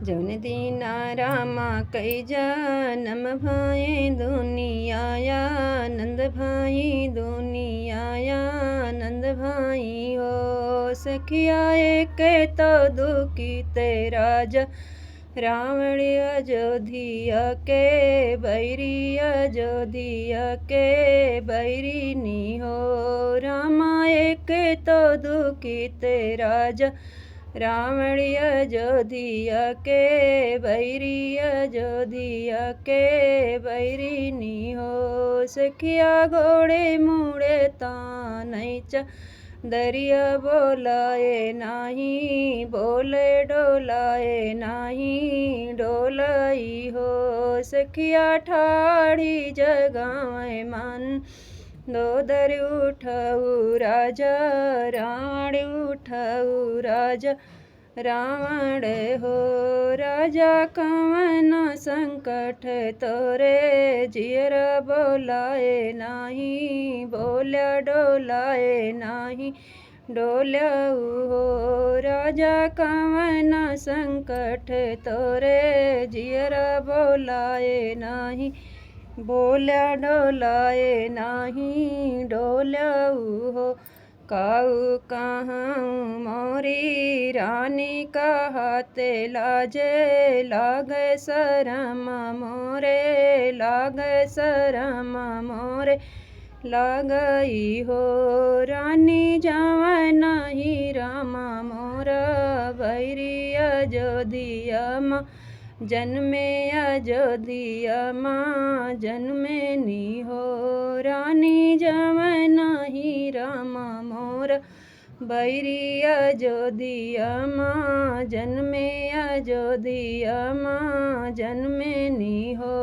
जौन दीना रामा कई जनम भाई दुनियाया नंद भाई दुनियाया नंद भाई हो सखिया एक तो दुखी तेरा रावण अयोध्या के बैरी अयोध्या के बैरी नी हो रामा एक तो दुखी तेरा रावण अयोध्या के बैरी अयोध्या के बैरी नी हो सखिया घोड़े मुड़े तानई दरिया बोलाए नाही बोले डोलाए नाही डोलाई हो सखिया ठाड़ी जगाए मन दो दर उठाऊ राजा रावण उठाऊ राजा रावण हो राजा कवन संकट तोरे जियर बोलाए नाही बोल्या डोलाए नाही डोल्या हो राजा कवन संकट तोरे जियर बोलाए नाही बोल्या डोलाए नाही डोल्या हो काऊ कहाँ मोरी रानी कहते लाजे लागे शरम मोरे लागे शरम मोरे लागई हो रानी जवन ही रामा मोरा बैरी अयोध्या माँ जन्मे अयोध्या माँ जन्मे नी हो रानी जवन ही रामा मोर बैरी अयोध्या माँ जन्मे अयोध्या माँ जन्मे नी हो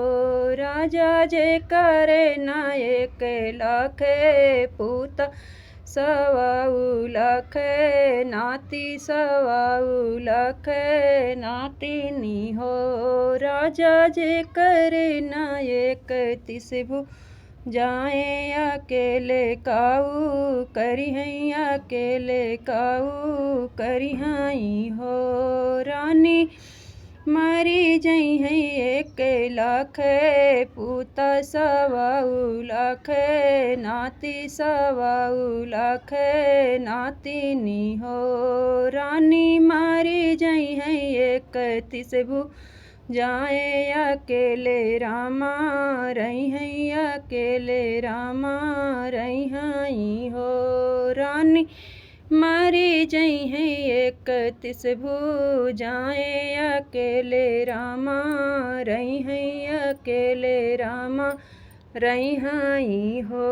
राजा जे करे नायक लाखे पूत सवाऊ लाख नाती सवाऊ लाख नाती नी हो राजा जे करे नायक तिसभु जाए अकेले काऊ करी हैं अकेले काऊ करी हैं हो रानी मरी जई है एक लाख पूता सवाऊ लाख नाती सवाऊ लाख नाती नी हो रानी मारी जई है एक तिसभु जाए अकेले रामा रही हैं अकेले रामा रही हैं हो रानी मारी जई है एक तिसभु जाए अकेले रामा रही हैं अकेले रामा रही हैं हो।